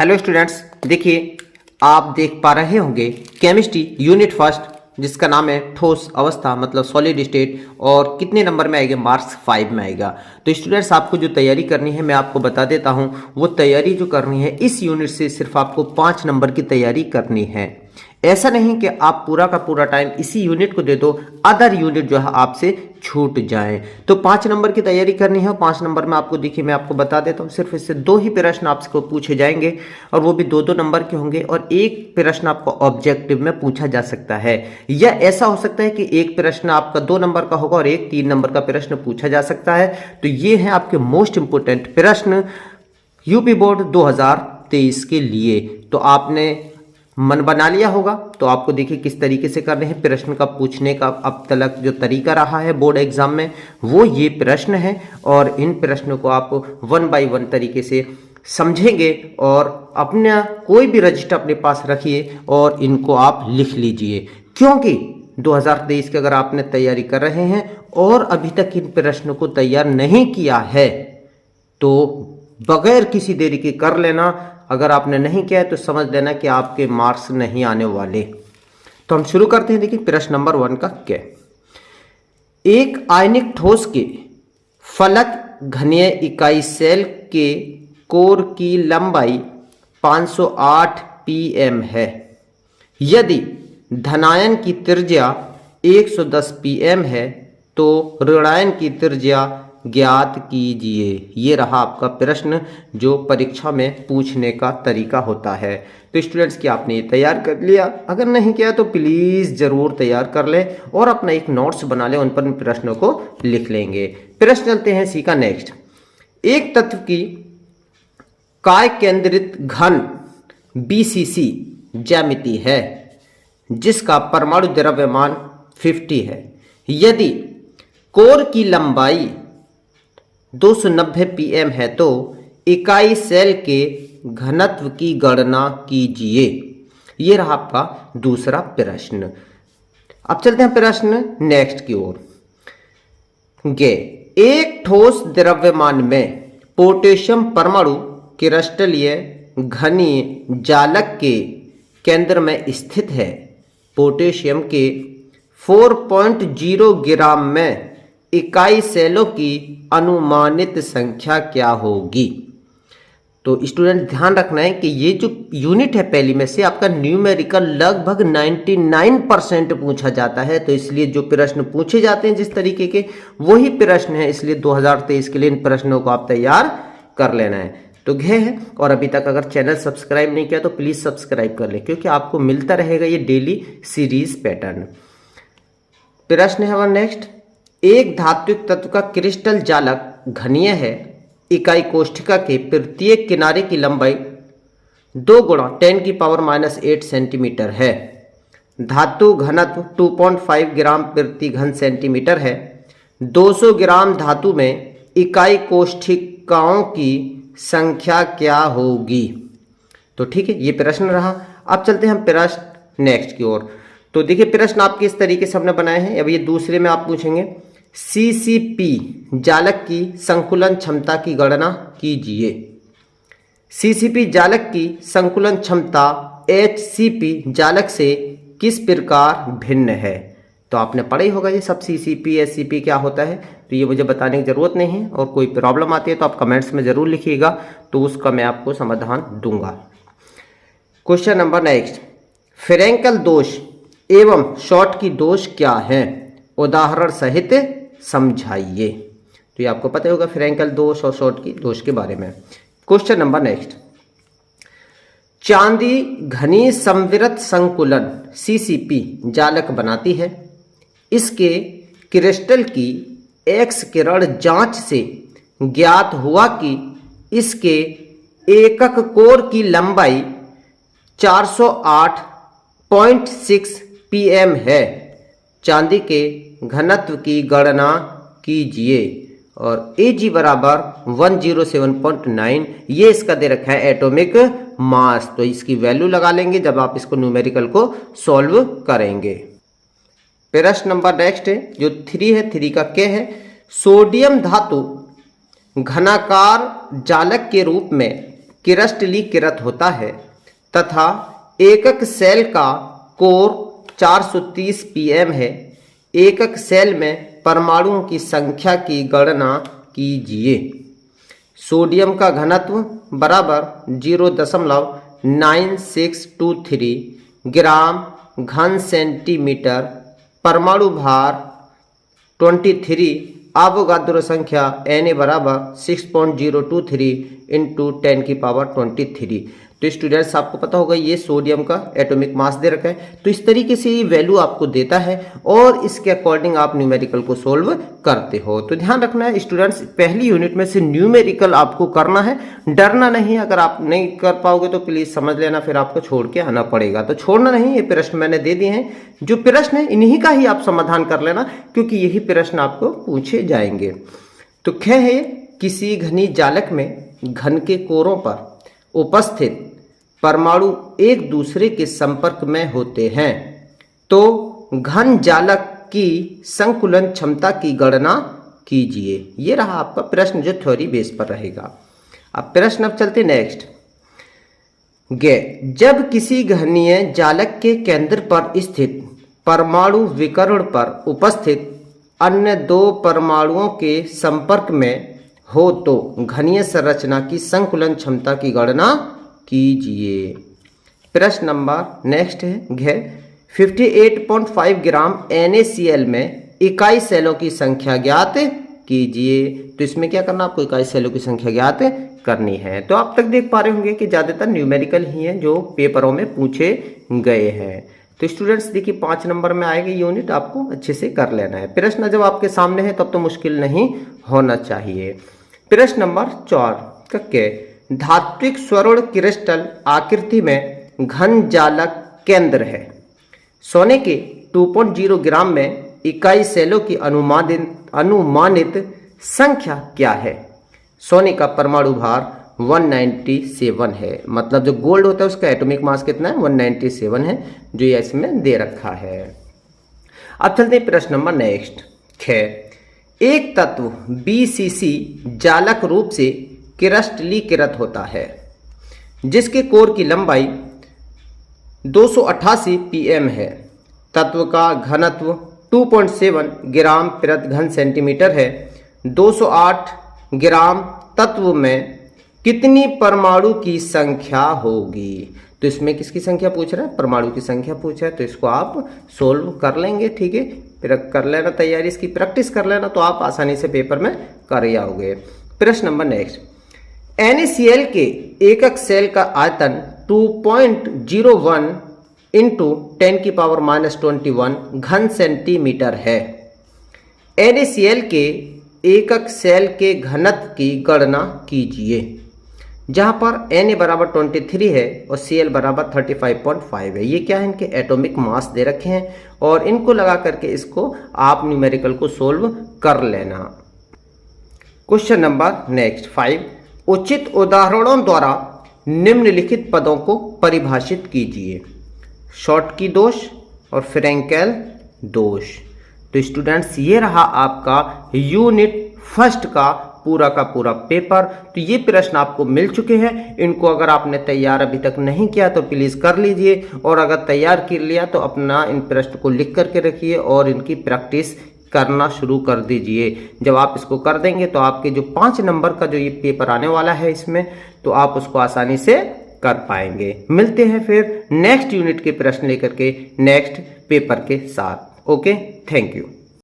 Hello students, देखिए आप देख पा रहे होंगे केमिस्ट्री यूनिट फर्स्ट जिसका नाम है ठोस अवस्था मतलब सॉलिड स्टेट और कितने नंबर में आएगा, मार्क्स 5 में आएगा। तो स्टूडेंट्स आपको जो तैयारी करनी है मैं आपको बता देता हूं। वो तैयारी जो करनी है इस यूनिट से सिर्फ आपको 5 नंबर की तैयारी करनी है। ऐसा नहीं कि आप पूरा का पूरा टाइम इसी यूनिट को दे दो, अदर यूनिट जो है आपसे छूट जाए। तो 5 नंबर की तैयारी करनी है। 5 नंबर में आपको देखिए मैं आपको बता देता हूँ, सिर्फ इससे 2 ही प्रश्न आपको पूछे जाएंगे और वो भी 2-2 नंबर के होंगे और एक प्रश्न आपको ऑब्जेक्टिव में पूछा जा सकता है। या ऐसा हो सकता है कि एक प्रश्न आपका 2 नंबर का होगा और एक 3 नंबर का प्रश्न पूछा जा सकता है। तो ये है आपके मोस्ट इंपोर्टेंट प्रश्न यूपी बोर्ड 2023 के लिए। तो आपने मन बना लिया होगा, तो आपको देखिए किस तरीके से करने हैं। प्रश्न का पूछने का अब तक जो तरीका रहा है बोर्ड एग्जाम में वो ये प्रश्न है और इन प्रश्नों को आप 1 बाय 1 तरीके से समझेंगे और अपना कोई भी रजिस्टर अपने पास रखिए और इनको आप लिख लीजिए, क्योंकि 2023 की अगर आपने तैयारी कर रहे हैं और अभी तक इन प्रश्नों को तैयार नहीं किया है तो बगैर किसी देरी के कर लेना। अगर आपने नहीं किया है तो समझ लेना कि आपके मार्क्स नहीं आने वाले। तो हम शुरू करते हैं। देखिए प्रश्न नंबर 1 का क्या, एक आयनिक ठोस के फलक घनीय इकाई सेल के कोर की लंबाई 508 pm है। यदि धनायन की त्रिज्या 110 pm है तो ऋणायन की त्रिज्या ज्ञात कीजिए। ये रहा आपका प्रश्न जो परीक्षा में पूछने का तरीका होता है। तो स्टूडेंट्स क्या आपने ये तैयार कर लिया? अगर नहीं किया तो प्लीज़ ज़रूर तैयार कर लें और अपना एक नोट्स बना लें, उन पर प्रश्नों को लिख लेंगे। प्रश्न चलते हैं सी का नेक्स्ट। एक तत्व की काय केंद्रित घन BCC ज्यामिति है जिसका परमाणु द्रव्यमान 50 है। यदि कोर की लंबाई 290 pm है तो इकाई सेल के घनत्व की गणना कीजिए। यह रहा आपका दूसरा प्रश्न। अब चलते हैं प्रश्न नेक्स्ट की ओर। एक ठोस द्रव्यमान में पोटेशियम परमाणु क्रिस्टलीय घनीय जालक के केंद्र में स्थित है। पोटेशियम के 4.0 ग्राम में इकाई सेलों की अनुमानित संख्या क्या होगी? तो स्टूडेंट ध्यान रखना है कि ये जो यूनिट है पहली में से आपका न्यूमेरिकल लगभग 99% पूछा जाता है। तो इसलिए जो प्रश्न पूछे जाते हैं जिस तरीके के वही प्रश्न है, इसलिए 2023 के लिए इन प्रश्नों को आप तैयार कर लेना है। तो घे है, और अभी तक अगर चैनल सब्सक्राइब नहीं किया तो प्लीज़ सब्सक्राइब कर ले, क्योंकि आपको मिलता रहेगा ये डेली सीरीज पैटर्न। प्रश्न है हमारा नेक्स्ट। एक धात्विक तत्व का क्रिस्टल जालक घनीय है। इकाई कोष्ठिका के प्रत्येक किनारे की लंबाई 2 × 10⁻⁸ सेंटीमीटर है। धातु घनत्व 2.5 ग्राम प्रति घन सेंटीमीटर है। 200 ग्राम धातु में इकाई कोष्ठिकाओं की संख्या क्या होगी? तो ठीक है, ये प्रश्न रहा। अब चलते हैं हम प्रश्न नेक्स्ट की ओर। तो देखिए प्रश्न आपके इस तरीके से हमने बनाए हैं। अब ये दूसरे में आप पूछेंगे CCP जालक की संकुलन क्षमता की गणना कीजिए। CCP जालक की संकुलन क्षमता HCP जालक से किस प्रकार भिन्न है? तो आपने पढ़ा ही होगा ये सब, CCP HCP क्या होता है। तो ये मुझे बताने की ज़रूरत नहीं है, और कोई प्रॉब्लम आती है तो आप कमेंट्स में ज़रूर लिखिएगा, तो उसका मैं आपको समाधान दूंगा। Question number next. फ्रेंकल दोष एवं शॉर्ट की दोष क्या है? उदाहरण सहित समझाइए। तो ये आपको पता होगा फ्रेंकल दोष और शॉर्ट की दोष के बारे में। Question number next. चांदी घनी संविरत संकुलन CCP जालक बनाती है। इसके क्रिस्टल की एक्स किरण जांच से ज्ञात हुआ कि इसके एकक कोर की लंबाई 408.6 pm है। चांदी के घनत्व की गणना कीजिए। और Ag बराबर 107.9, ये इसका दे रखा है एटॉमिक मास। तो इसकी वैल्यू लगा लेंगे जब आप इसको न्यूमेरिकल को सॉल्व करेंगे। प्रश्न नंबर नेक्स्ट है जो 3 है। 3 का क्या है? सोडियम धातु घनाकार जालक के रूप में क्रिस्टलीकृत होता है तथा एकक सेल का कोर 430 pm है, एकक सेल में परमाणुओं की संख्या की गणना कीजिए। सोडियम का घनत्व बराबर 0.9623 ग्राम घन सेंटीमीटर, परमाणु भार 23, अवोगाद्रो संख्या Na बराबर 6.023 इंटू 10⁻23। तो स्टूडेंट्स आपको पता होगा ये सोडियम का एटॉमिक मास दे रखा है, तो इस तरीके से ये वैल्यू आपको देता है और इसके अकॉर्डिंग आप न्यूमेरिकल को सोल्व करते हो। तो ध्यान रखना है स्टूडेंट्स, पहली यूनिट में से न्यूमेरिकल आपको करना है, डरना नहीं। अगर आप नहीं कर पाओगे तो प्लीज समझ लेना, फिर आपको छोड़ के आना पड़ेगा। तो छोड़ना नहीं, ये प्रश्न मैंने दे दिए हैं, जो प्रश्न है इन्हीं का ही आप समाधान कर लेना, क्योंकि यही प्रश्न आपको पूछे जाएंगे। तो ख है, किसी घनी जालक में घन के कोरों पर उपस्थित परमाणु एक दूसरे के संपर्क में होते हैं तो घन जालक की संकुलन क्षमता की गणना कीजिए। ये रहा आपका प्रश्न जो थ्योरी बेस पर रहेगा। अब प्रश्न अब चलते नेक्स्ट। जब किसी घनीय जालक के केंद्र पर स्थित परमाणु विकर्ण पर उपस्थित अन्य दो परमाणुओं के संपर्क में हो तो घनीय संरचना की संकुलन क्षमता की गणना कीजिए। प्रश्न नंबर नेक्स्ट है 58.5 ग्राम NaCl में इकाई सेलों की संख्या ज्ञात कीजिए। तो इसमें क्या करना, आपको इकाई सेलों की संख्या ज्ञात करनी है। तो आप तक देख पा रहे होंगे कि ज्यादातर न्यूमेरिकल ही हैं जो पेपरों में पूछे गए हैं। तो स्टूडेंट्स देखिए 5 नंबर में आएगी यूनिट, आपको अच्छे से कर लेना है। प्रश्न जब आपके सामने है तब तो मुश्किल नहीं होना चाहिए। प्रश्न नंबर 4 के धात्विक स्वर्ण क्रिस्टल आकृति में घन जालक केंद्र है। सोने के 2.0 ग्राम में इकाई सेलों की अनुमानित संख्या क्या है? सोने का परमाणु भार 197 है, मतलब जो गोल्ड होता है उसका एटॉमिक मास कितना है 197 है, जो ये इसमें दे रखा है। अब चलते हैं प्रश्न नंबर नेक्स्ट। एक तत्व BCC जालक रूप से क्रिस्टलीकृत होता है जिसके कोर की लंबाई 288 pm है। तत्व का घनत्व 2.7 ग्राम प्रति घन सेंटीमीटर है। 208 ग्राम तत्व में कितनी परमाणु की संख्या होगी? तो इसमें किसकी संख्या पूछ रहा है? परमाणु की संख्या पूछ रहा है। तो इसको आप सोल्व कर लेंगे, ठीक है, फिर कर लेना तैयारी, इसकी प्रैक्टिस कर लेना, तो आप आसानी से पेपर में कर आओगे। प्रश्न नंबर नेक्स्ट। NaCl के एकक सेल का आयतन 2.01 इंटू 10⁻⁻21 घन सेंटीमीटर है। NaCl के एकक सेल के घनत्व की गणना कीजिए, जहां पर Na बराबर 23 है और Cl बराबर 35.5 है। ये क्या है? इनके एटॉमिक मास दे रखे हैं और इनको लगा करके इसको आप न्यूमेरिकल को सोल्व कर लेना। Question number next 5। उचित उदाहरणों द्वारा निम्नलिखित पदों को परिभाषित कीजिए। शॉर्टकी दोष और फ्रेंकेल दोष। तो स्टूडेंट्स ये रहा आपका यूनिट फर्स्ट का पूरा पेपर। तो ये प्रश्न आपको मिल चुके हैं। इनको अगर आपने तैयार अभी तक नहीं किया तो प्लीज कर लीजिए, और अगर तैयार कर लिया तो अपना इन प्रश्न को लिख करके रखिए और इनकी प्रैक्टिस करना शुरू कर दीजिए। जब आप इसको कर देंगे तो आपके जो 5 नंबर का जो ये पेपर आने वाला है इसमें, तो आप उसको आसानी से कर पाएंगे। मिलते हैं फिर नेक्स्ट यूनिट के प्रश्न लेकर के नेक्स्ट पेपर के साथ। Okay, thank you.